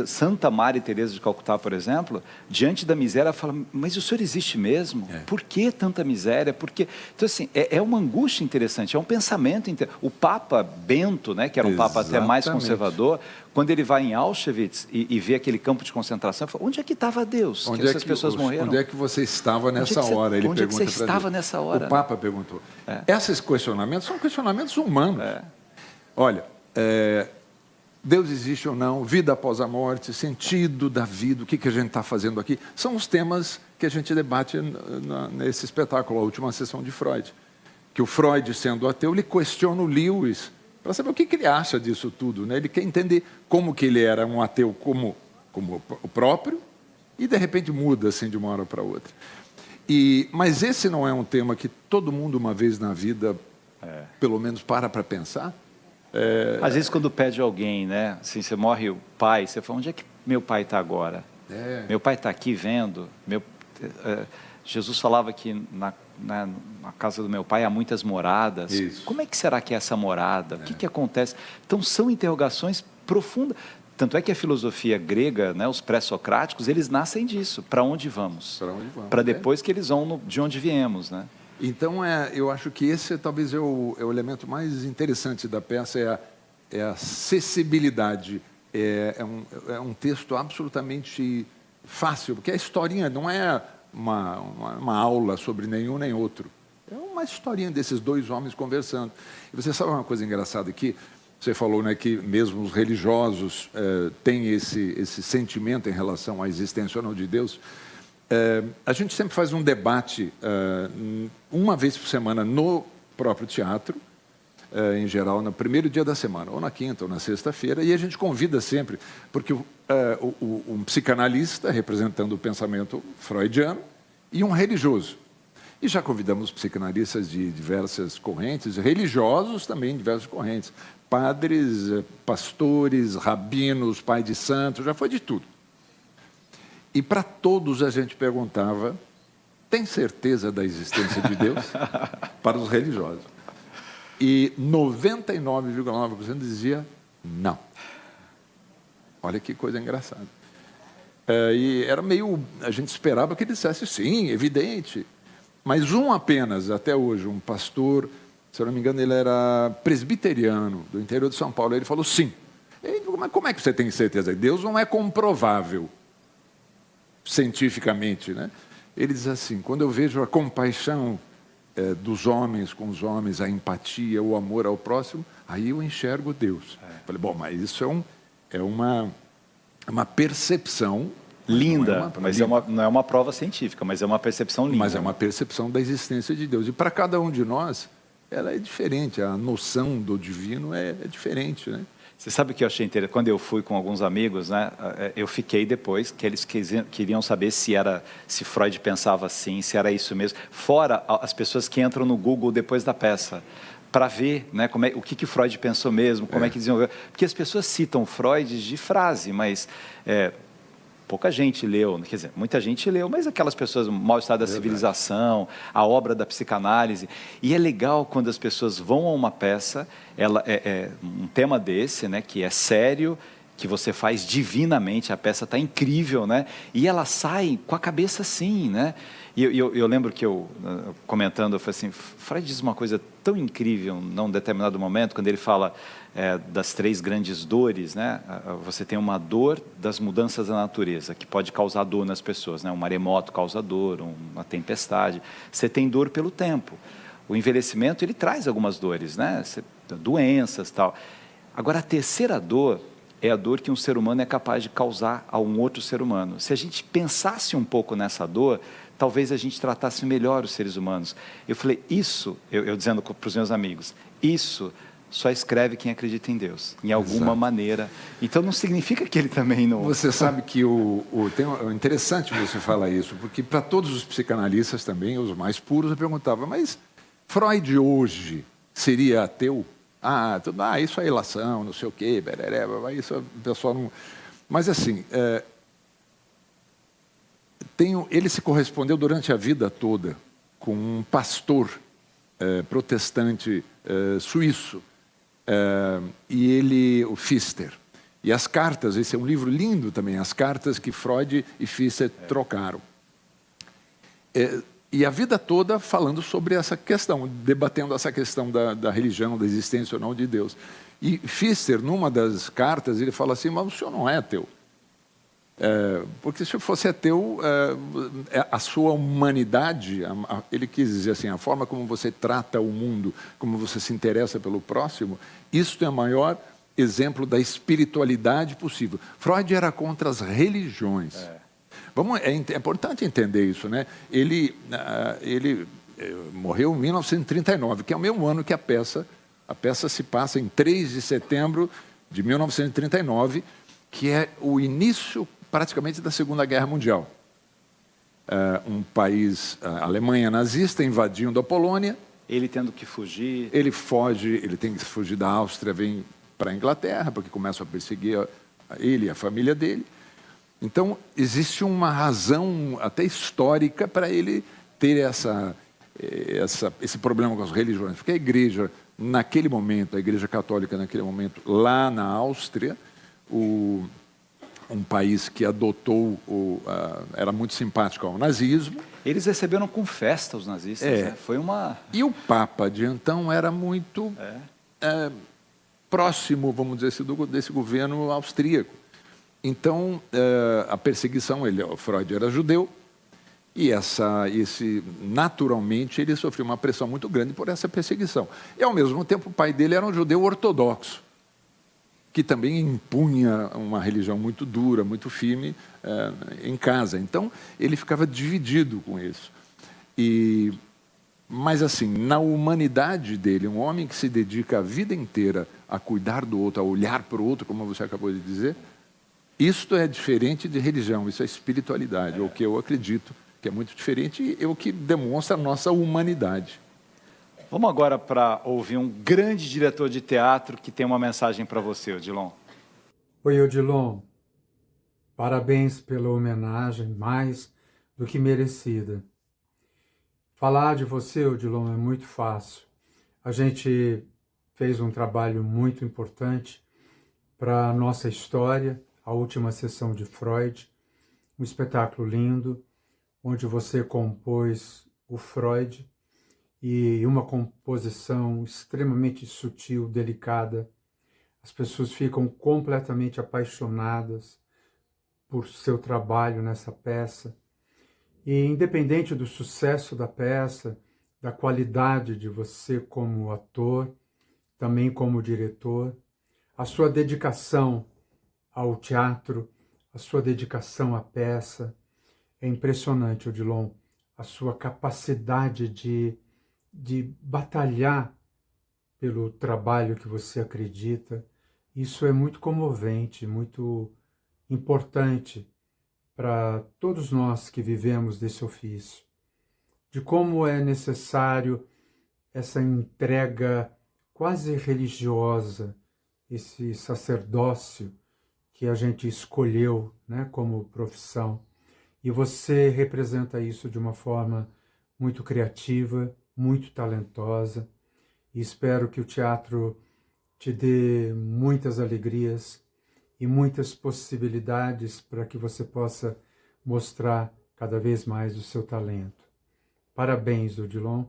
Santa Maria Teresa de Calcutá, por exemplo, diante da miséria, fala, mas o senhor existe mesmo? Por que tanta miséria? Por quê? Então, assim, é uma angústia interessante, é um pensamento interessante. O Papa Bento, né, que era um Papa até mais conservador, quando ele vai em Auschwitz e vê aquele campo de concentração, ele fala, onde é que estava Deus? Onde que essas pessoas morreram? Onde é que você estava nessa hora? Ele onde é que você pergunta estava nessa hora? O Papa perguntou. Esses questionamentos são questionamentos humanos. Olha, Deus existe ou não, vida após a morte, sentido da vida, o que a gente está fazendo aqui, são os temas que a gente debate nesse espetáculo, a última sessão de Freud. Que o Freud, sendo ateu, ele questiona o Lewis para saber o que ele acha disso tudo, né? Ele quer entender como que ele era um ateu como o próprio e, de repente, muda assim de uma hora para outra. Mas esse não é um tema que todo mundo, uma vez na vida, pelo menos para pensar? Às vezes, quando pede alguém, né? Assim, você morre o pai, você fala, onde é que meu pai está agora? Meu pai está aqui vendo. Jesus falava que na casa do meu pai há muitas moradas. Isso. Como é que será que é essa morada? O que acontece? Então, são interrogações profundas. Tanto é que a filosofia grega, né, os pré-socráticos, eles nascem disso. Para onde vamos? Para onde vamos? Para depois que eles vão de onde viemos, né? Então, eu acho que esse talvez é o elemento mais interessante da peça, é a acessibilidade é um texto absolutamente fácil, porque a historinha não é uma aula sobre nenhum nem outro. É uma historinha desses dois homens conversando. E você sabe uma coisa engraçada aqui? Você falou, né, que mesmo os religiosos têm esse sentimento em relação à existência ou não de Deus. A gente sempre faz um debate uma vez por semana no próprio teatro, em geral, no primeiro dia da semana, ou na quinta, ou na sexta-feira, e a gente convida sempre, porque um psicanalista, representando o pensamento freudiano, e um religioso. E já convidamos psicanalistas de diversas correntes, religiosos também de diversas correntes, padres, pastores, rabinos, pai de santo, já foi de tudo. E para todos a gente perguntava, tem certeza da existência de Deus? Para os religiosos. E 99,9% dizia não. Olha que coisa engraçada. E era meio... A gente esperava que ele dissesse sim, evidente. Mas um apenas, até hoje, um pastor, se eu não me engano, ele era presbiteriano, do interior de São Paulo, ele falou sim. Mas como é que você tem certeza? Deus não é comprovável cientificamente, né? Ele diz assim, quando eu vejo a compaixão dos homens com os homens, a empatia, o amor ao próximo, aí eu enxergo Deus. Falei, bom, mas isso é uma percepção linda, mas não é uma prova científica, mas é uma percepção linda. Mas é uma percepção da existência de Deus. E para cada um de nós, ela é diferente, a noção do divino é diferente, né? Você sabe o que eu achei interessante? Quando eu fui com alguns amigos, né, eu fiquei depois, que eles queriam saber se Freud pensava assim, se era isso mesmo. Fora as pessoas que entram no Google depois da peça, para ver, né, o que Freud pensou mesmo, como é que desenvolveu. Porque as pessoas citam Freud de frase, mas... pouca gente leu, quer dizer, muita gente leu, mas aquelas pessoas, o Mau Estado da Civilização, a obra da psicanálise. E é legal quando as pessoas vão a uma peça, um tema desse, né, que é sério, que você faz divinamente, a peça está incrível, né? E ela sai com a cabeça assim, né? E eu lembro que comentando, eu falei assim, Freud diz uma coisa tão incrível num determinado momento, quando ele fala das três grandes dores, né? Você tem uma dor das mudanças da natureza, que pode causar dor nas pessoas, né? Um maremoto causa dor, uma tempestade. Você tem dor pelo tempo. O envelhecimento, ele traz algumas dores, né? Doenças, tal. Agora, a terceira dor é a dor que um ser humano é capaz de causar a um outro ser humano. Se a gente pensasse um pouco nessa dor, talvez a gente tratasse melhor os seres humanos. Eu falei, eu dizendo para os meus amigos, isso só escreve quem acredita em Deus, em alguma maneira. Então não significa que ele também não... Você sabe que é interessante você falar isso, porque para todos os psicanalistas também, os mais puros, eu perguntava, mas Freud hoje seria ateu? Isso é ilação, não sei o quê, isso o pessoal não... Mas assim, ele se correspondeu durante a vida toda com um pastor protestante suíço, e o Pfister. E as cartas, esse é um livro lindo também, as cartas que Freud e Pfister trocaram. E a vida toda falando sobre essa questão, debatendo essa questão da religião, da existência ou não de Deus. E Pfister, numa das cartas, ele fala assim, mas o senhor não é ateu. Porque se eu fosse ateu, a sua humanidade, ele quis dizer assim, a forma como você trata o mundo, como você se interessa pelo próximo, isso é o maior exemplo da espiritualidade possível. Freud era contra as religiões. É importante entender isso, né? Ele morreu em 1939, que é o mesmo ano que a peça se passa em 3 de setembro de 1939, que é o início praticamente da Segunda Guerra Mundial. Um país, a Alemanha nazista, invadindo a Polônia. Ele tendo que fugir. Ele foge, ele tem que fugir da Áustria, vem para a Inglaterra, porque começam a perseguir ele e a família dele. Então, existe uma razão até histórica para ele ter esse problema com as religiões. Porque a igreja, naquele momento, a igreja católica naquele momento, lá na Áustria, um país que adotou, era muito simpático ao nazismo. Eles receberam com festa os nazistas, né? Foi uma... E o Papa de então era muito... próximo, vamos dizer assim, desse governo austríaco. Então, a perseguição, o Freud era judeu, e naturalmente ele sofreu uma pressão muito grande por essa perseguição. E, ao mesmo tempo, o pai dele era um judeu ortodoxo, que também impunha uma religião muito dura, muito firme em casa. Então, ele ficava dividido com isso. Mas, assim, na humanidade dele, um homem que se dedica a vida inteira a cuidar do outro, a olhar para o outro, como você acabou de dizer, isto é diferente de religião, isso é espiritualidade, é o que eu acredito que é muito diferente e é o que demonstra a nossa humanidade. Vamos agora para ouvir um grande diretor de teatro que tem uma mensagem para você, Odilon. Oi, Odilon. Parabéns pela homenagem, mais do que merecida. Falar de você, Odilon, é muito fácil. A gente fez um trabalho muito importante para a nossa história, a última sessão de Freud, um espetáculo lindo, onde você compôs o Freud, e uma composição extremamente sutil, delicada. As pessoas ficam completamente apaixonadas por seu trabalho nessa peça. E independente do sucesso da peça, da qualidade de você como ator, também como diretor, a sua dedicação ao teatro, a sua dedicação à peça, é impressionante, Odilon, a sua capacidade de batalhar pelo trabalho que você acredita. Isso é muito comovente, muito importante para todos nós que vivemos desse ofício, de como é necessário essa entrega quase religiosa, esse sacerdócio que a gente escolheu, né, como profissão. E você representa isso de uma forma muito criativa, muito talentosa, e espero que o teatro te dê muitas alegrias e muitas possibilidades para que você possa mostrar cada vez mais o seu talento. Parabéns, Odilon,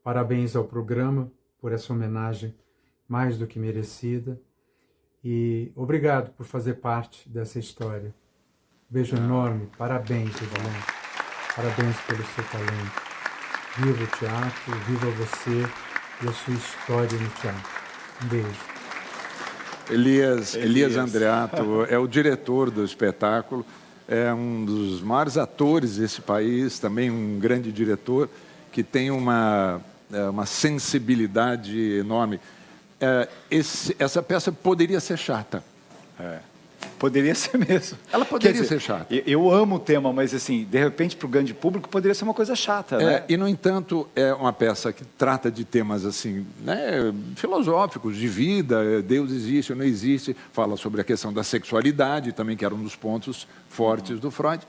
parabéns ao programa por essa homenagem mais do que merecida, e obrigado por fazer parte dessa história. Beijo enorme, parabéns, Odilon, parabéns pelo seu talento. Viva o teatro, viva você e a sua história no teatro. Um beijo. Elias Andreato é o diretor do espetáculo, é um dos maiores atores desse país, também um grande diretor que tem uma sensibilidade enorme. Essa peça poderia ser chata. Poderia ser mesmo. Ela poderia ser chata. Eu amo o tema, mas assim, de repente para o grande público poderia ser uma coisa chata, né? E no entanto é uma peça que trata de temas assim, né, filosóficos, de vida, Deus existe ou não existe, fala sobre a questão da sexualidade também, que era um dos pontos fortes do Freud,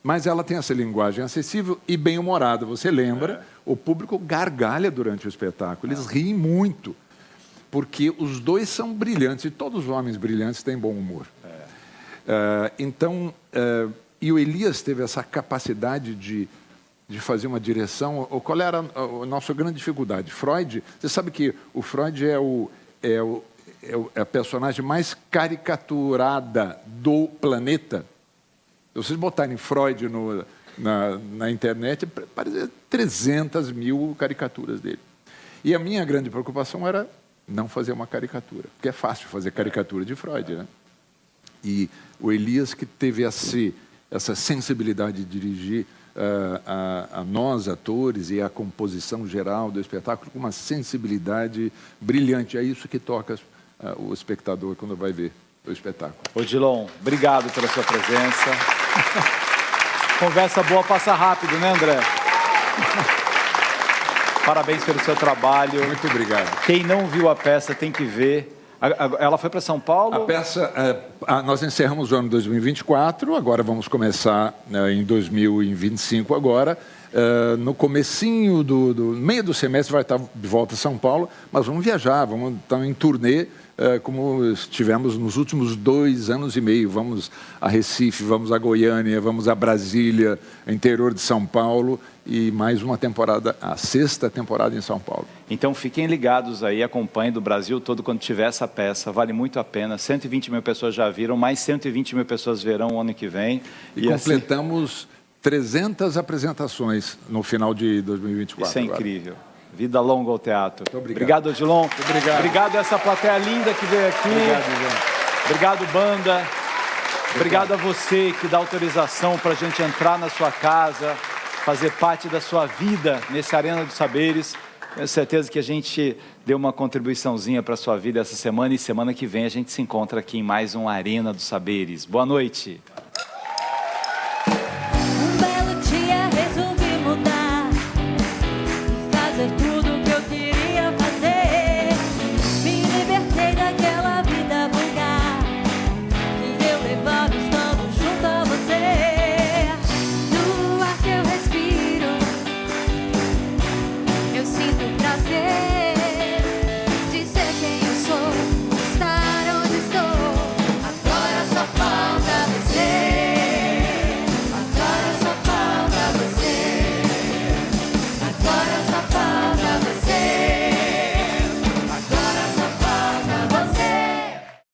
mas ela tem essa linguagem acessível e bem-humorada. Você lembra, o público gargalha durante o espetáculo, eles riem muito, porque os dois são brilhantes e todos os homens brilhantes têm bom humor. E o Elias teve essa capacidade de fazer uma direção. Qual era a nossa grande dificuldade? Freud, você sabe que o Freud é a personagem mais caricaturada do planeta. Se vocês botarem Freud na internet, aparecem 300 mil caricaturas dele. E a minha grande preocupação era não fazer uma caricatura, porque é fácil fazer caricatura de Freud, né? E o Elias, que teve essa sensibilidade de dirigir a nós, atores, e a composição geral do espetáculo com uma sensibilidade brilhante. É isso que toca o espectador quando vai ver o espetáculo. Odilon, obrigado pela sua presença. Conversa boa passa rápido, né, André? Parabéns pelo seu trabalho. Muito obrigado. Quem não viu a peça tem que ver. Ela foi para São Paulo? A peça, nós encerramos o ano 2024, agora vamos começar em 2025 agora. No comecinho do meio do semestre vai estar de volta a São Paulo, mas vamos viajar, vamos estar em turnê, como estivemos nos últimos 2 anos e meio. Vamos a Recife, vamos a Goiânia, vamos a Brasília, interior de São Paulo, e mais uma temporada, a 6ª temporada em São Paulo. Então fiquem ligados aí, acompanhem do Brasil todo quando tiver essa peça, vale muito a pena. 120 mil pessoas já viram, mais 120 mil pessoas verão o ano que vem. E completamos 300 apresentações no final de 2024. Isso é agora. incrível. Vida longa ao teatro. Muito obrigado. Obrigado, Odilon. Muito obrigado. Obrigado a essa plateia linda que veio aqui. Obrigado, João. Obrigado, banda. Obrigado a você que dá autorização para a gente entrar na sua casa, fazer parte da sua vida nesse Arena dos Saberes. Tenho certeza que a gente deu uma contribuiçãozinha para a sua vida essa semana, e semana que vem a gente se encontra aqui em mais um Arena dos Saberes. Boa noite.